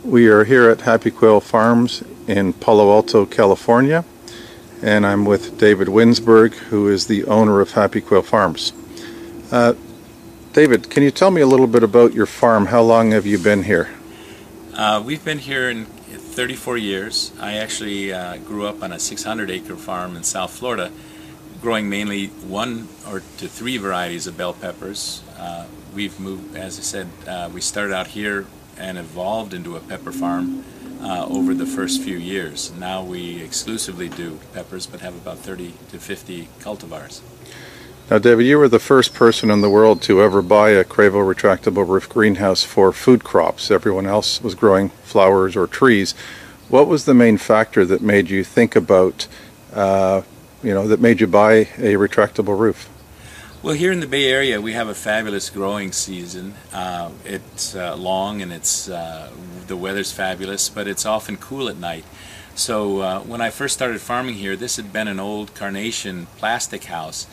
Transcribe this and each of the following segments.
We are here at Happy Quail Farms in Palo Alto, California, and I'm with David Winsberg, who is the owner of Happy Quail Farms. David, can you tell me a little bit about your farm? How long have you been here? We've been here in 34 years. I actually grew up on a 600-acre farm in South Florida, growing mainly 1 to 3 varieties of bell peppers. We've moved, as I said, we started out here and evolved into a pepper farm over the first few years. Now we exclusively do peppers, but have about 30 to 50 cultivars. Now, David, you were the first person in the world to ever buy a Cravo retractable roof greenhouse for food crops. Everyone else was growing flowers or trees. What was the main factor that made you think about, that made you buy a retractable roof? Well, here in the Bay Area, we have a fabulous growing season. It's long and the weather's fabulous, but it's often cool at night. So when I first started farming here, this had been an old carnation plastic house.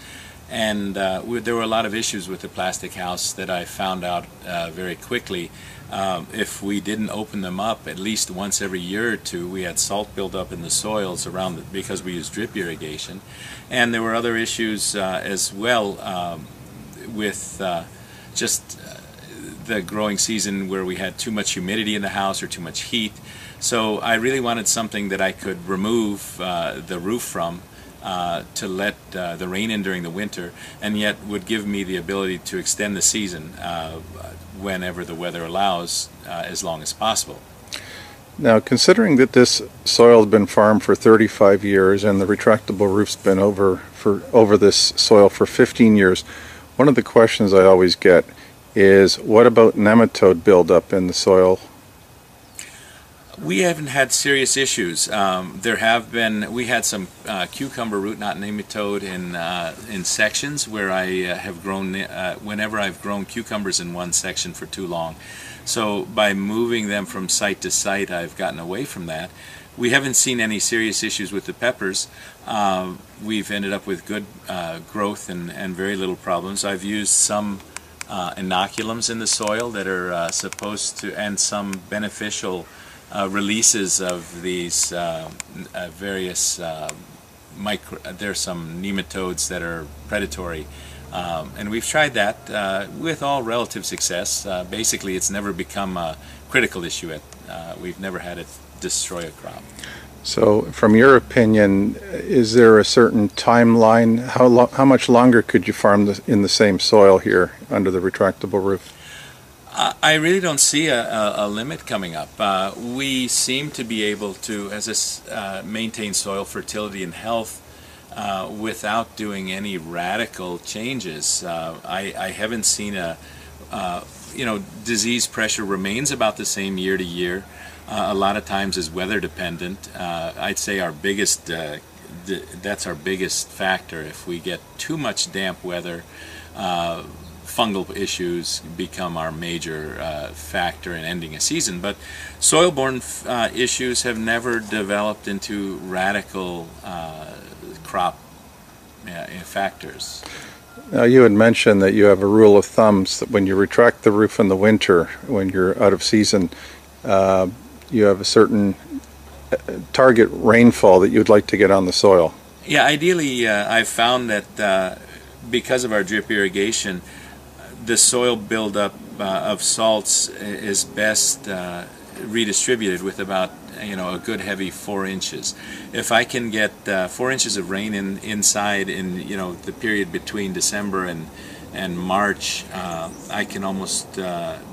And there were a lot of issues with the plastic house that I found out very quickly. If we didn't open them up at least once every year or two, we had salt buildup in the soils around it because we used drip irrigation. And there were other issues as well with just the growing season where we had too much humidity in the house or too much heat. So I really wanted something that I could remove the roof from to let the rain in during the winter, and yet would give me the ability to extend the season whenever the weather allows, as long as possible. Now, considering that this soil has been farmed for 35 years and the retractable roof's been over this soil for 15 years, one of the questions I always get is, what about nematode buildup in the soil? We haven't had serious issues. We had some cucumber root knot nematode in sections where I have grown, whenever I've grown cucumbers in one section for too long. So by moving them from site to site, I've gotten away from that. We haven't seen any serious issues with the peppers. We've ended up with good growth and very little problems. I've used some inoculums in the soil that are supposed to, and some beneficial releases of these various there's some nematodes that are predatory, and we've tried that with all relative success. Basically, it's never become a critical issue. We've never had it destroy a crop. So, from your opinion, is there a certain timeline? How much longer could you farm in the same soil here under the retractable roof? I really don't see a limit coming up. We seem to be able to, maintain soil fertility and health without doing any radical changes. I haven't seen disease pressure remains about the same year to year. A lot of times is weather dependent. I'd say that's our biggest factor. If we get too much damp weather, fungal issues become our major factor in ending a season. But soil-borne issues have never developed into radical crop factors. Now, you had mentioned that you have a rule of thumb that when you retract the roof in the winter, when you're out of season, you have a certain target rainfall that you'd like to get on the soil. Yeah, ideally I've found that because of our drip irrigation, the soil buildup of salts is best redistributed with about a good heavy 4 inches. If I can get 4 inches of rain inside in the period between December and March, I can almost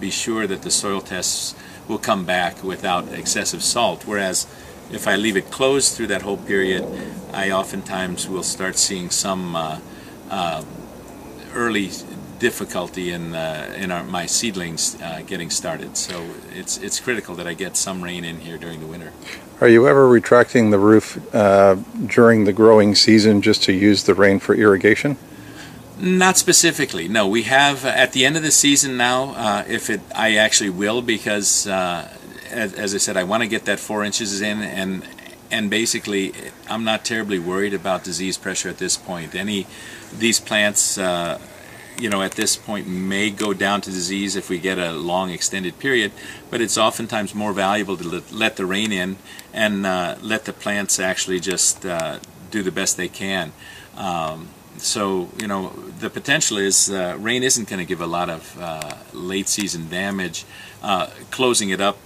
be sure that the soil tests will come back without excessive salt. Whereas if I leave it closed through that whole period, I oftentimes will start seeing some early difficulty in my seedlings getting started. So it's critical that I get some rain in here during the winter. Are you ever retracting the roof during the growing season just to use the rain for irrigation? Not specifically, no. We have at the end of the season now, I actually will, because as I said, I want to get that 4 inches in, and basically I'm not terribly worried about disease pressure at this point. These plants you know, at this point may go down to disease if we get a long extended period, but it's oftentimes more valuable to let the rain in and let the plants actually just do the best they can. So, you know, the potential is rain isn't going to give a lot of late season damage. Closing it up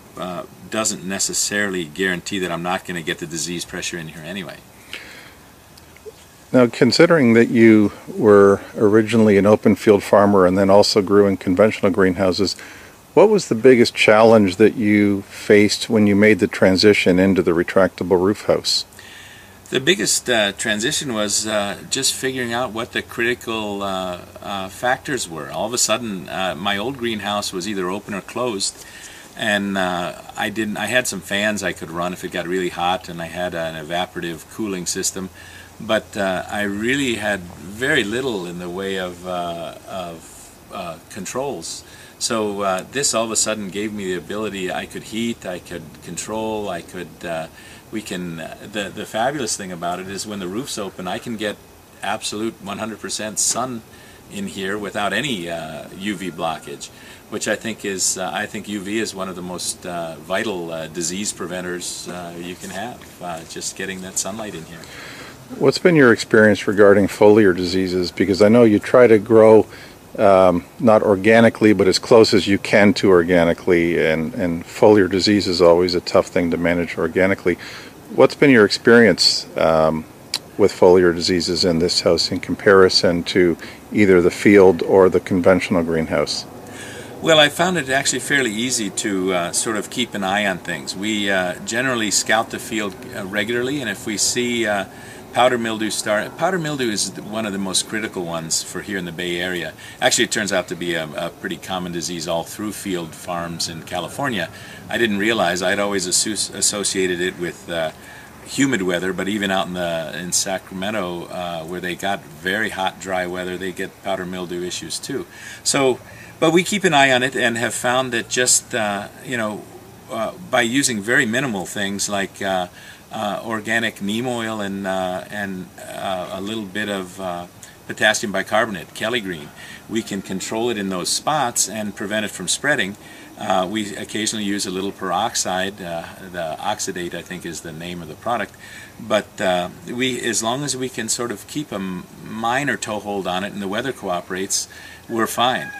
doesn't necessarily guarantee that I'm not going to get the disease pressure in here anyway. Now, considering that you were originally an open field farmer and then also grew in conventional greenhouses, what was the biggest challenge that you faced when you made the transition into the retractable roof house? The biggest transition was just figuring out what the critical factors were. All of a sudden, my old greenhouse was either open or closed, and I had some fans I could run if it got really hot, and I had an evaporative cooling system, but I really had very little in the way of controls. So this all of a sudden gave me the ability. I could heat, I could control, I could. The fabulous thing about it is when the roof's open, I can get absolute 100% sun in here without any UV blockage, which I think is I think UV is one of the most vital disease preventers you can have. Just getting that sunlight in here. What's been your experience regarding foliar diseases? Because I know you try to grow not organically, but as close as you can to organically, and foliar disease is always a tough thing to manage organically. What's been your experience with foliar diseases in this house in comparison to either the field or the conventional greenhouse? Well, I found it actually fairly easy to sort of keep an eye on things. We generally scout the field regularly, and if we see powder mildew powder mildew is one of the most critical ones for here in the Bay Area. Actually, it turns out to be a pretty common disease all through field farms in California. I didn't realize. I'd always associated it with humid weather, but even out in Sacramento, where they got very hot, dry weather, they get powder mildew issues too. So, but we keep an eye on it and have found that just you know, by using very minimal things like organic neem oil and a little bit of potassium bicarbonate, Kelly green, we can control it in those spots and prevent it from spreading. We occasionally use a little peroxide, the oxidate I think is the name of the product, but as long as we can sort of keep a minor toehold on it and the weather cooperates, we're fine.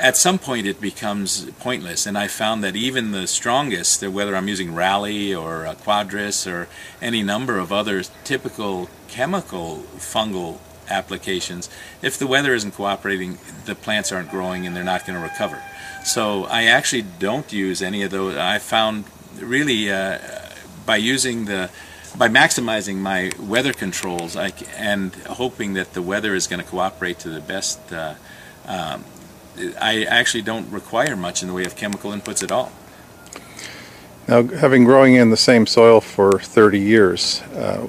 At some point it becomes pointless, and I found that even the strongest, whether I'm using Raleigh or Quadris or any number of other typical chemical fungal applications, if the weather isn't cooperating, the plants aren't growing and they're not going to recover. So I actually don't use any of those. I found really by maximizing my weather controls and hoping that the weather is going to cooperate to the best, I actually don't require much in the way of chemical inputs at all. Now, having growing in the same soil for 30 years,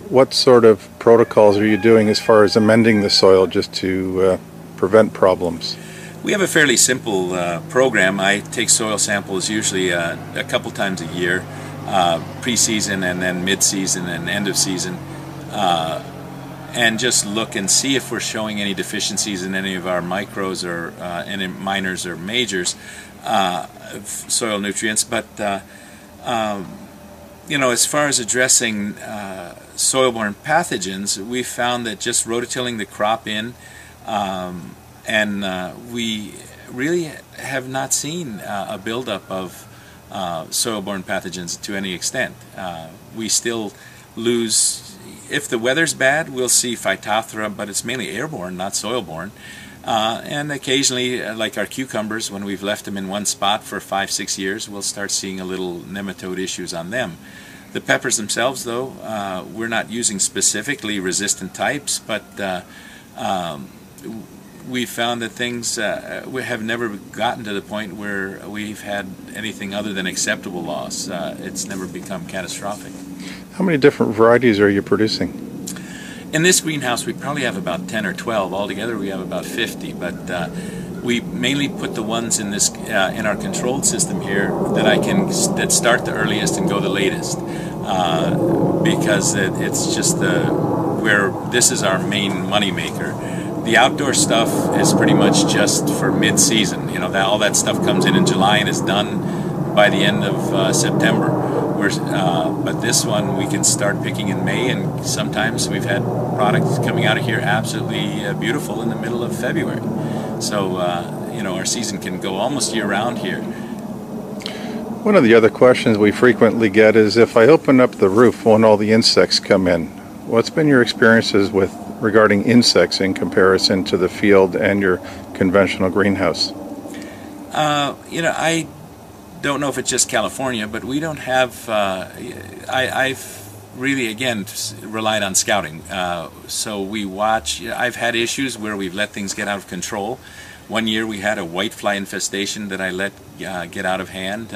what sort of protocols are you doing as far as amending the soil just to prevent problems? We have a fairly simple program. I take soil samples usually a couple times a year, pre-season and then mid-season and end of season, and just look and see if we're showing any deficiencies in any of our micros or any minors or majors soil nutrients. But you know, as far as addressing soil-borne pathogens, we found that just rototilling the crop in, and we really have not seen a buildup of soil-borne pathogens to any extent. We still lose. If the weather's bad, we'll see Phytophthora, but it's mainly airborne, not soil-borne. And occasionally, like our cucumbers, when we've left them in one spot for 5-6 years, we'll start seeing a little nematode issues on them. The peppers themselves, though, we're not using specifically resistant types, but we found that things we have never gotten to the point where we've had anything other than acceptable loss. It's never become catastrophic. How many different varieties are you producing? In this greenhouse we probably have about 10 or 12. Altogether we have about 50, but we mainly put the ones in this in our controlled system here that start the earliest and go the latest, because it's just where this is our main money maker. The outdoor stuff is pretty much just for mid-season. You know, all that stuff comes in July and is done by the end of September. But this one we can start picking in May, and sometimes we've had products coming out of here absolutely beautiful in the middle of February. So you know, our season can go almost year-round here. One of the other questions we frequently get is, if I open up the roof, won't all the insects come in? What's been your experiences regarding insects in comparison to the field and your conventional greenhouse? You know, I don't know if it's just California, but we don't have, I've really, again, relied on scouting. So we watch. I've had issues where we've let things get out of control. One year we had a whitefly infestation that I let get out of hand.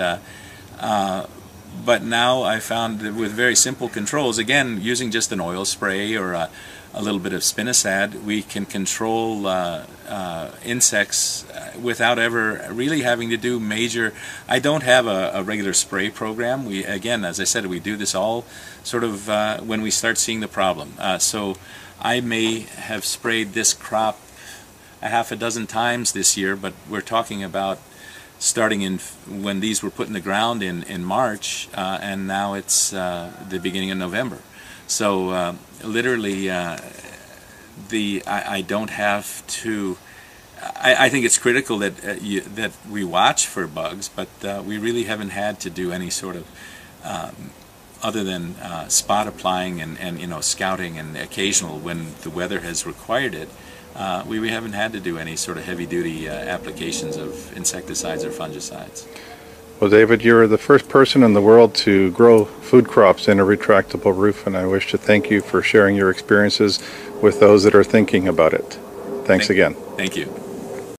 But now I found that with very simple controls, again, using just an oil spray or a little bit of spinosad, we can control insects without ever really having to do major. I don't have a regular spray program. We, again, as I said, we do this all sort of when we start seeing the problem. So I may have sprayed this crop a half a dozen times this year, but we're talking about starting in when these were put in the ground in March, and now it's the beginning of November. So literally, I don't have to. I think it's critical that that we watch for bugs, but we really haven't had to do any sort of other than spot applying and you know, scouting and occasional when the weather has required it. We haven't had to do any sort of heavy-duty applications of insecticides or fungicides. Well, David, you're the first person in the world to grow food crops in a retractable roof, and I wish to thank you for sharing your experiences with those that are thinking about it. Thanks again. Thank you.